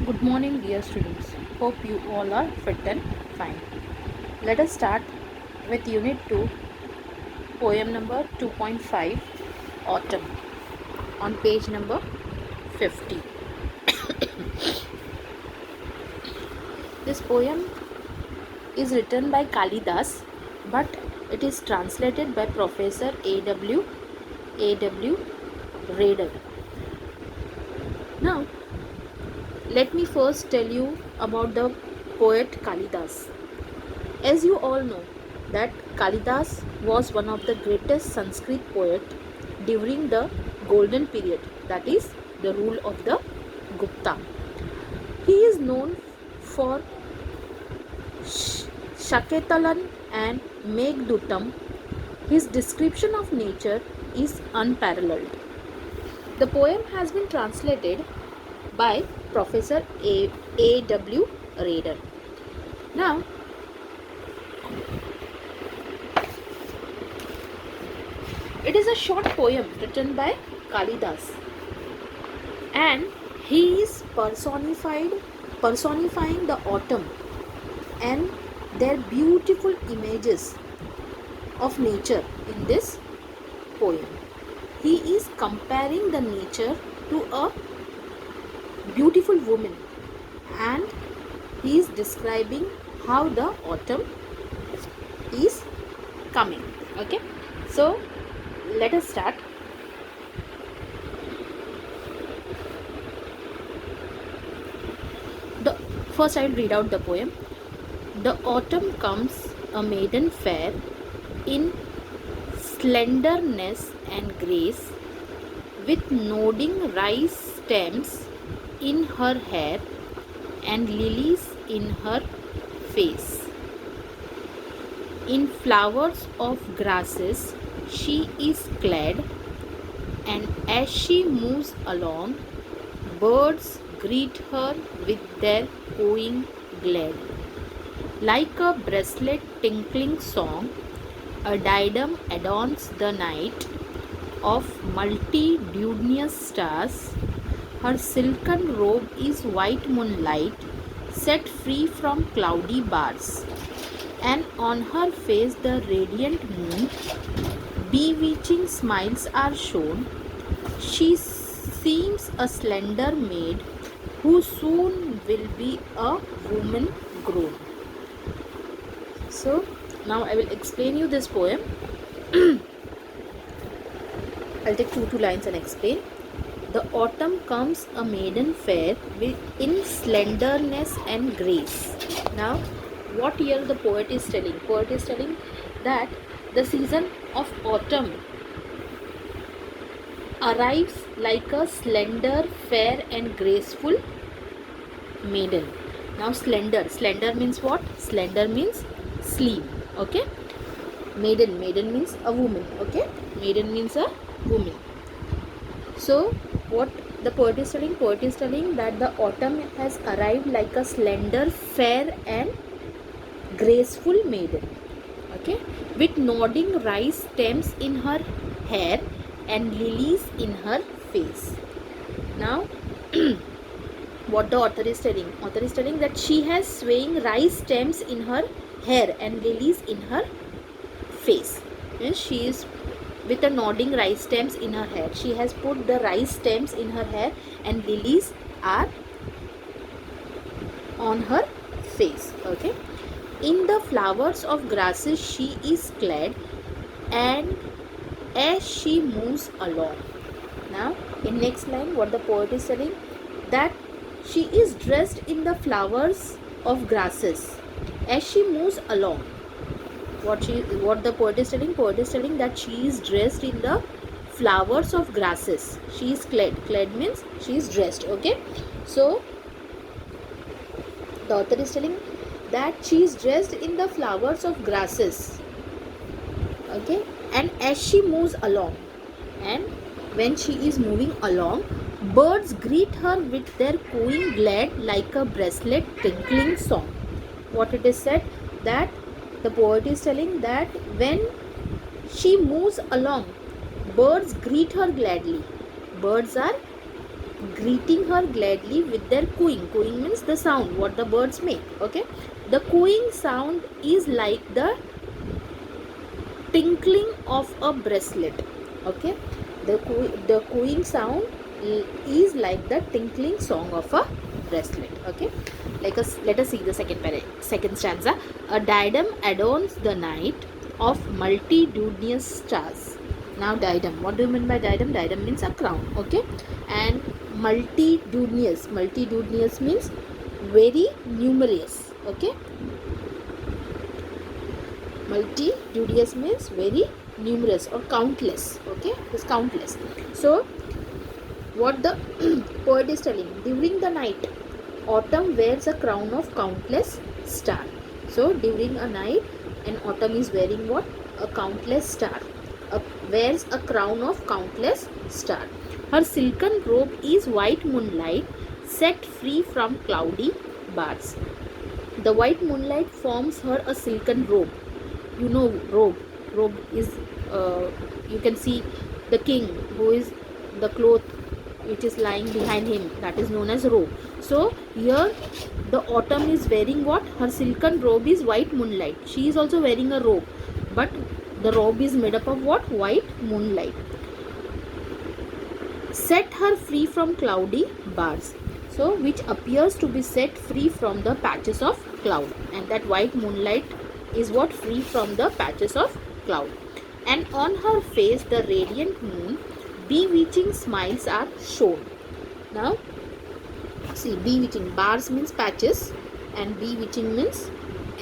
Good morning, dear students. Hope you all are fit and fine. Let us start with Unit 2, poem number 2.5, Autumn, on page number 50. This poem is written by Kalidas, but it is translated by Professor A.W. Rader. Now, let me first tell you about the poet Kalidas. As you all know, that Kalidas was one of the greatest Sanskrit poets during the golden period, that is the rule of the Gupta. He is known for Shaketalan and Meghdutam. His description of nature is unparalleled. The poem has been translated by Professor A.W. Rader. Now, it is a short poem written by Kalidas, and he is personifying the autumn and their beautiful images of nature in this poem. He is comparing the nature to a beautiful woman, and he is describing how the autumn is coming. Okay, so let us start. First I will read out the poem. The autumn comes, a maiden fair, in slenderness and grace, with nodding rice stems in her hair and lilies in her face. In flowers of grasses she is clad, and as she moves along, birds greet her with their cooing glad. Like a bracelet tinkling song, a diadem adorns the night of multitudinous stars. Her silken robe is white moonlight, set free from cloudy bars, and on her face the radiant moon, bewitching smiles are shown. She seems a slender maid who soon will be a woman grown. So now I will explain you this poem. I'll take two lines and explain. The autumn comes, a maiden fair, in slenderness and grace. Now, what here the poet is telling? Poet is telling that the season of autumn arrives like a slender, fair and graceful maiden. Now slender means what? Slender means slim. Okay, maiden means a woman. Okay, maiden means a woman. So what the poet is telling? Poet is telling that the autumn has arrived like a slender, fair and graceful maiden. Okay, with nodding rice stems in her hair and lilies in her face. Now what the author is telling? Author is telling that she has swaying rice stems in her hair and lilies in her face. Yes, she is with a nodding rice stems in her hair. She has put the rice stems in her hair and lilies are on her face. Okay. In the flowers of grasses she is clad, and as she moves along. Now in next line what the poet is telling, that she is dressed in the flowers of grasses as she moves along. What the poet is telling? Poet is telling that she is dressed in the flowers of grasses. She is clad means she is dressed. Okay, so the author is telling that she is dressed in the flowers of grasses. Okay, and as she moves along, and when she is moving along, birds greet her with their cooing glad like a bracelet tinkling song. What it is said, that the poet is telling that when she moves along, birds greet her gladly. Birds are greeting her gladly with their cooing. Cooing means the sound what the birds make. Okay, the cooing sound is like the tinkling of a bracelet. Okay, the cooing sound is like the tinkling song of a bracelet. Okay, let us see the second stanza. A diadem adorns the night of multitudinous stars. Now diadem, what do you mean by diadem? Diadem means a crown. Okay, and multitudinous means very numerous. Okay, multitudinous means very numerous or countless. Okay, it's countless. So what the poet is telling, during the night autumn wears a crown of countless star. So during a night, an autumn is wearing what? A countless star. Wears a crown of countless star. Her silken robe is white moonlight set free from cloudy bars. The white moonlight forms her a silken robe. You know, robe is you can see the king who is the cloth which is lying behind him, that is known as robe. So here the autumn is wearing what? Her silken robe is white moonlight. She is also wearing a robe, but the robe is made up of what? White moonlight. Set her free from cloudy bars. So which appears to be set free from the patches of cloud, and that white moonlight is what? Free from the patches of cloud. And on her face the radiant moon bewitching smiles are shown. Now see, bewitching, bars means patches and bewitching means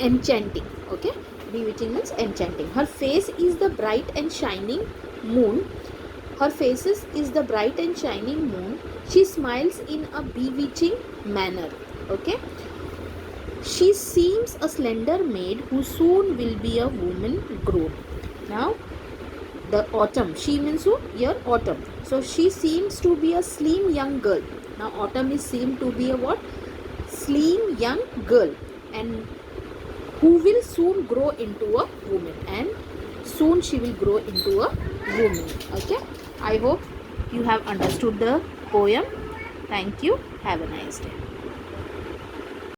enchanting. Okay, bewitching means enchanting. Her face is the bright and shining moon. Her faces is the bright and shining moon. She smiles in a bewitching manner. Okay, she seems a slender maid who soon will be a woman grown. Now the autumn, she means who? Here autumn. So she seems to be a slim young girl. Now autumn is seen to be a what? Slim young girl, and who will soon grow into a woman, and soon she will grow into a woman. Okay, I hope you have understood the poem. Thank you. Have a nice day.